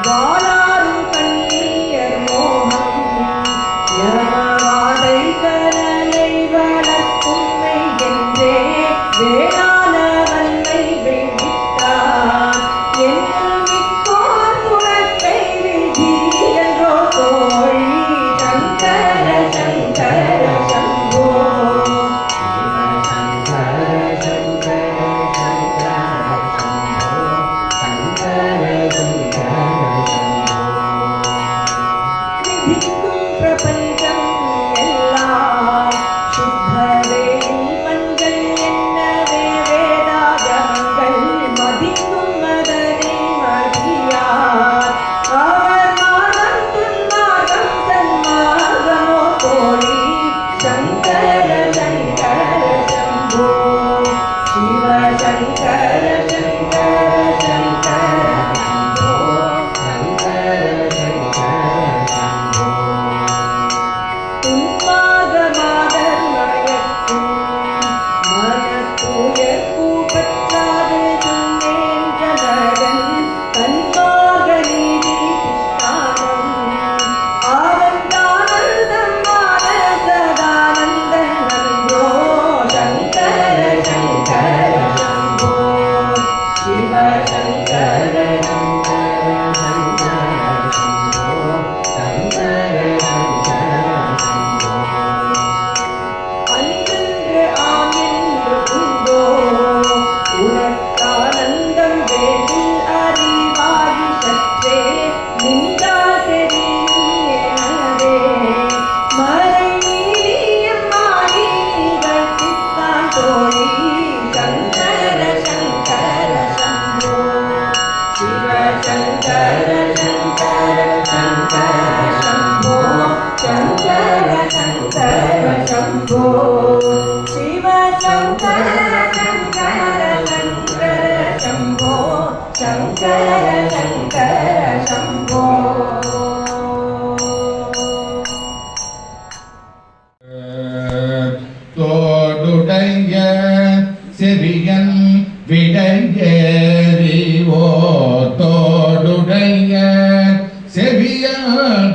வாழாரும் கண்ணீர் மோகம்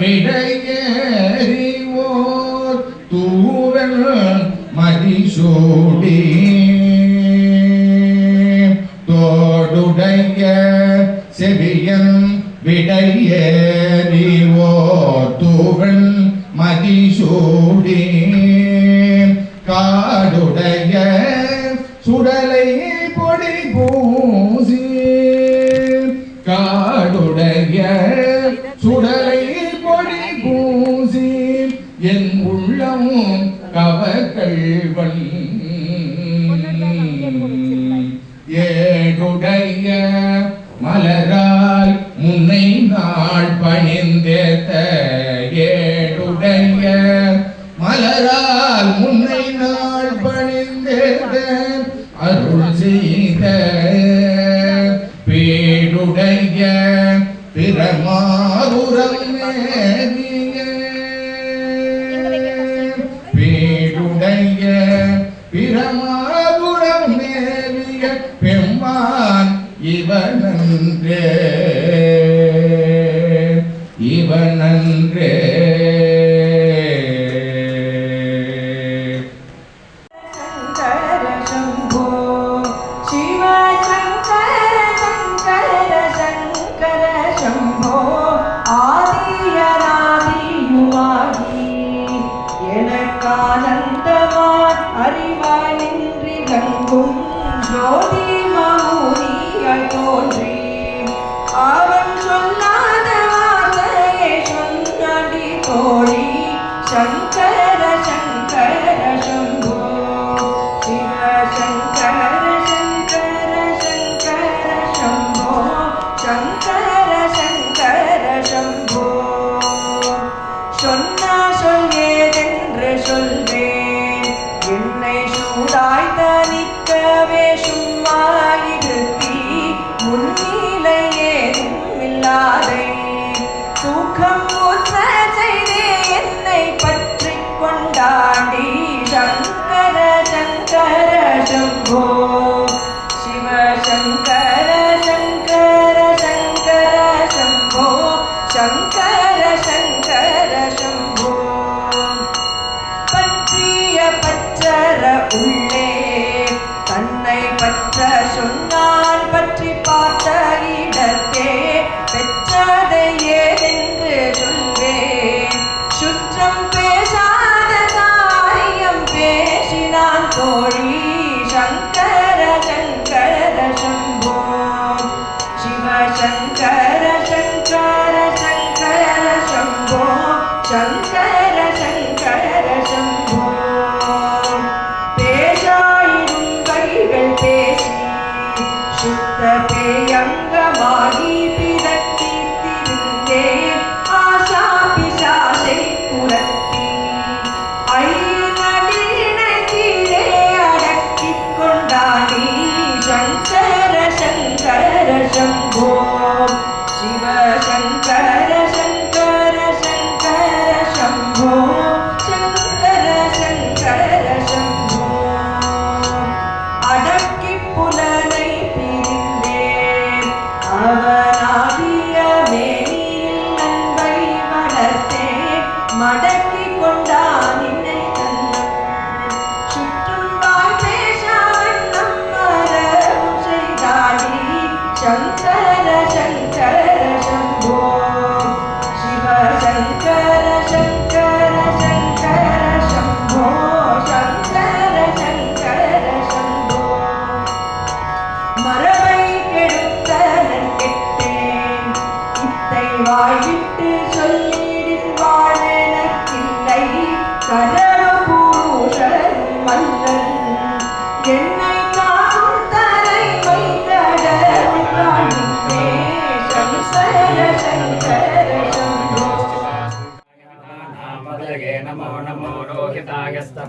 விடையேறிவோர் தூவல் மதிசூடி தோடுடைய செவியன் விடையேறிவோர் தூவல் மதிசூடி காடுடைய சுடலை பொடி பூசி காடுடைய சுடலை பொடி பூசி என் உள்ளமும் கவகள்வன் ஏடுடைய மலரால் முன்னை நாள் பணிந்தேத்த ஏடுடைய மலரால் முன்னை நாள் பணிந்தேத்த அருள் செய்த பேடுடைய பிரமாபுரம் மேவிய பேடுடைய பிரமாபுரம் மேவிய பெம்மான் இவனன்றே இவனன்றே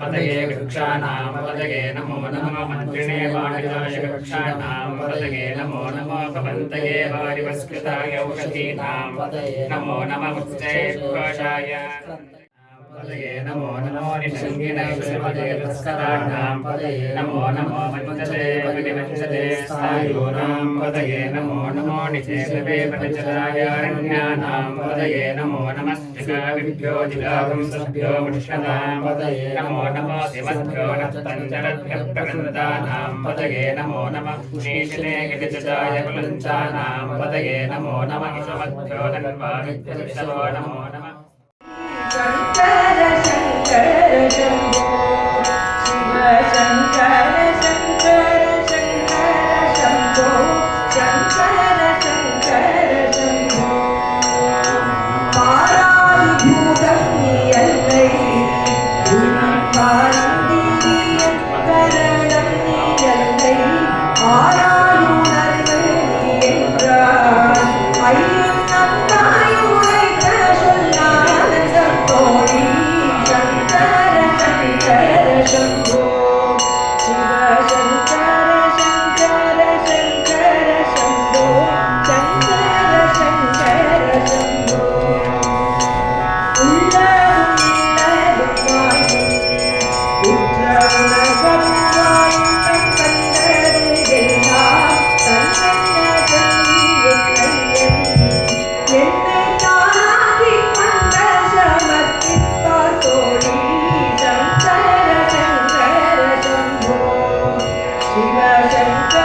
पदये वृक्षाणामपदये नमो नमः मन्त्रिणे वाणिजाय वृक्षाणां पदये नमो नमः भवन्तये वारिवस्कृताय औषधीनां नमो नमः उच्चैर्घोषाय पदये नमो नमो निषङ्गिणविषमदेवस्कराणां पदये नमो नमो मन्मथले मणिवंशले स्थायूनां पदये नमो नमो निषेकवे पदचरायारण्यानां पदये नमो नमस्तिकाविभ्यो जिगागं सभ्यो मुष्कदां पदये नमो नमो शिवभ्यो नत्तञ्जलभ्यः प्रकृन्दानां पदये नमो नमः नीशिने गिरिजजाय कुलञ्चानां पदये नमो नमः ईशमभ्यो धन्वादिभ्यो नमो नमः शंकर शंकर शंभो शिव शंकर शंकर शंकर शंभो शंकर शंकर शंभो पारादिभूतं नियल्लै पारंदिरियं करणं नियल्लै ஆராயுணர்கள் நீ என்றார் ஐயன் நந்தாய் உரைத்த சொல்லானந்தம் தோழி சங்கர சங்கர சம்போ சிவ சங்கர சங்கர சங்கர சம்போ சங்கர சங்கர சம்போ உள்ளதும் இல்லதும் வாயும் உற்ற உலகம் வாயும் தம் கண்டது எல்லாம் தன்னென்ன சொல்லி என்னையன் என்னை தானாகி கொண்ட சமர்ப்பித்தார் தோழி சங்கர சங்கர சம்போ சிவ சங்கர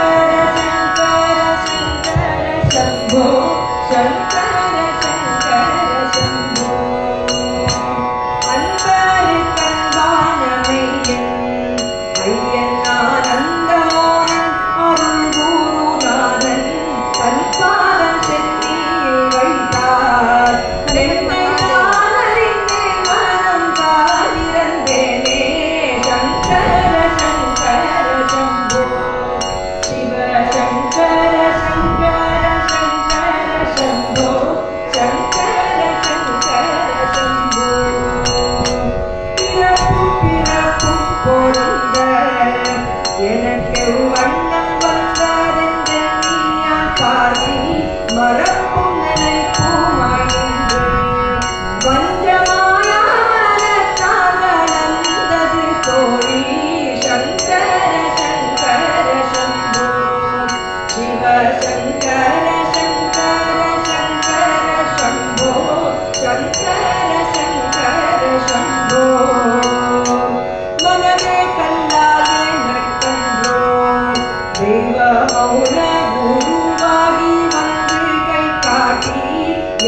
சங்கர சங்கர சம்போ சங்கர சங்கர சம்போ அன்பரு கண்பானமையன் ஐயன் ஆனந்தமோனன் அருள் குருநாதன் தன்பாதம் சென்னியில் வைத்தார் என்னை நான் அறிந்தேன் மனம் தானிறந்தேனே சங்கர சங்கர சம்போ சிவ சங்கர சங்கர சங்கர சம்போ சங்கர சங்கர சம்போ பிறப்பும் பிறப்பும் பொருந்த எனக்கு வண்ணம் வந்ததென்று நீயா பார்வை மறப்பும் நினைப்புமாய் நின்று வஞ்சமாயாமனத்தாக நந்தது தோழி சங்கர சங்கர சம்போ சிவ சங்கர சங்கர சங்கர சம்போ சங்கர சங்கர சம்போ மனமே கல்லாலே நட்டன்றோ தெய்வ மௌன குருவாகி வந்து கை காட்டி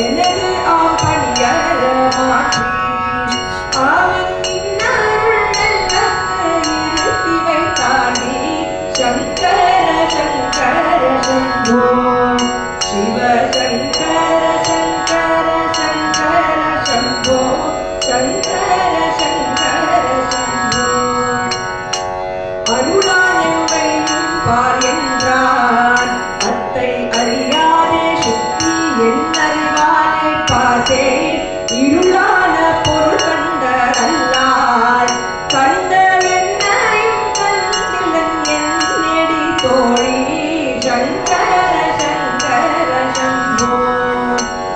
எனது ஆம்பணியர மாற்றி அவன் இன்னருள் நெல்லத்து இருத்தி வைத்தாண்டி சங்கர சங்கர சம்போ சிவ சங்கர சங்கர சங்கர சம்போ சங்கர சங்கர சம்போ அருளானெவையும் பார் என்றான் அத்தை அறியாதே சுத்தி என் அறிவானே பார்த்தேன் இருளான பொருள் கண்டரல்லால் கண்ட என்னையும் கண்டிலன் என்னடி தோழி சங்கர சங்கர சம்போ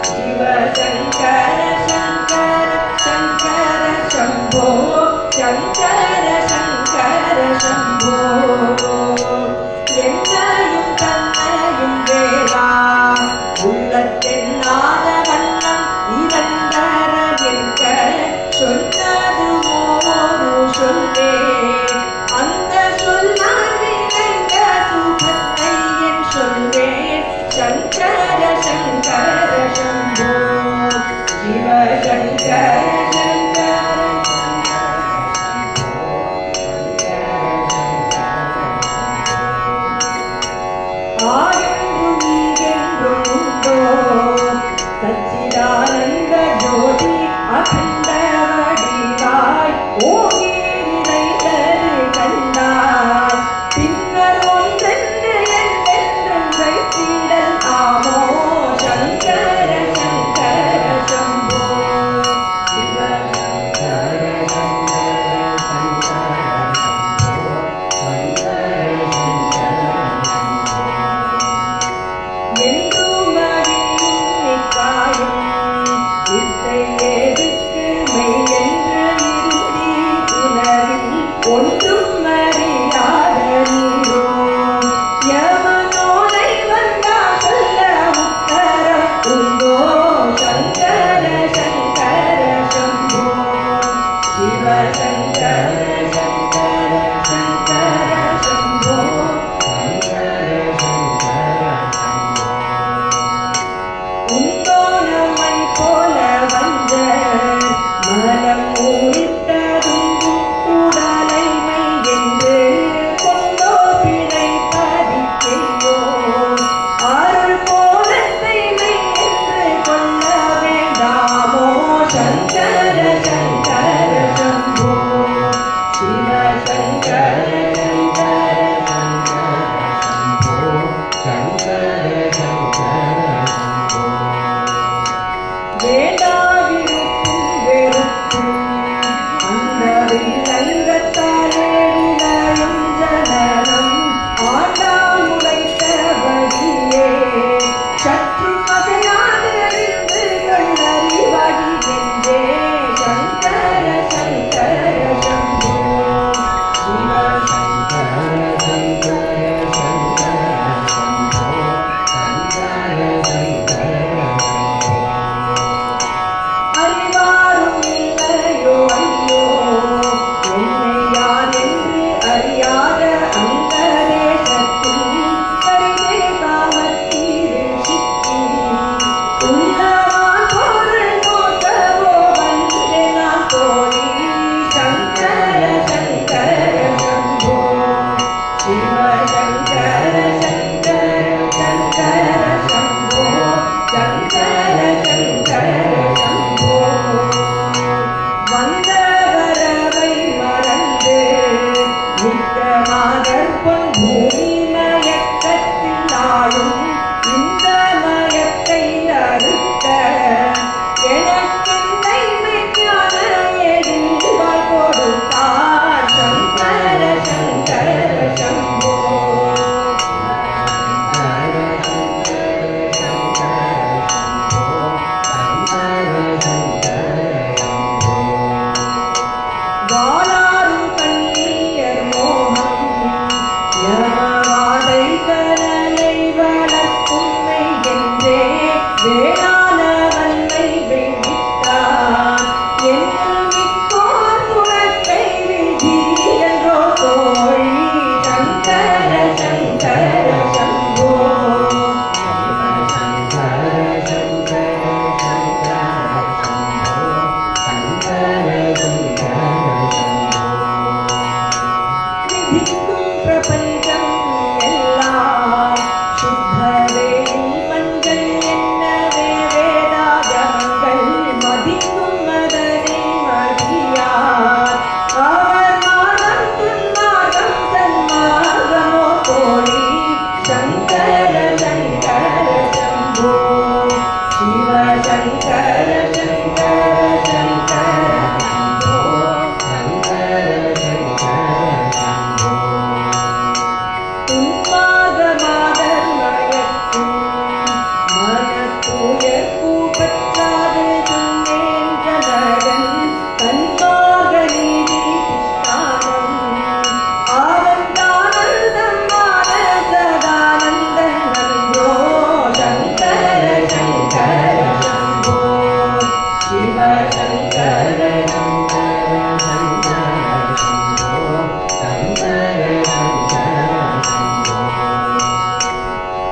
சிவ சங்கர சங்கர சங்கர சம்போ சங்கர சங்கர சம்போ என்னையும் தன்னையும் வேறா உள்ளத்தென்னாத வண்ணம் இரண்டர நிற்க சொன்னது ஒரு சொல்லே அந்த சொல்லால் நினைந்த சுகத்தை என் சொல்வேன் சங்கர சங்கர சம்போ சிவ சங்கர சங்கர ஆயென்றும் நீயென்றும் உண்டோ சச்சிதானந்த ஜோதி அகண்ட வடிவாய் ஓங்கி நிறைந்தது கண்டாய் பின்னர் ஒன்றென்று என்றென்றும் வைத்திடல் ஆமோ சங்கர சங்கர சம்போ சிவ சங்கர சங்கர சங்கர சம்போ சங்கர சங்கர சம்போ என்றும் அறியும் நிக்காயும் இத்தை ஏதுக்கு மெய் என்று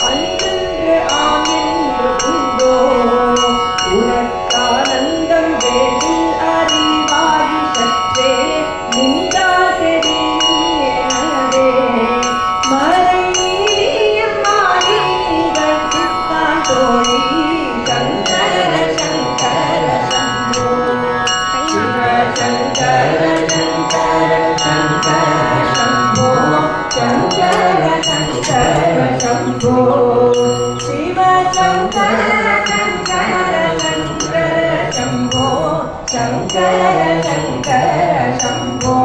அன்றென்று ஆம் என்று உண்டோ உனக்கானந்தம் வேண்டில் அறிவாகி சற்றே நின்றால் தெரியும் எனவே மறை நீதியும் மாறி நிகழ்த்தித்தான் தோழி சங்கர சங்கர சம்போ சிவ சங்கர சங்கர சங்கர சம்போ சங்கர சங்கர சம்போ சிவ சங்கர சங்கர சங்கர சம்போ சங்கர சங்கர சம்போ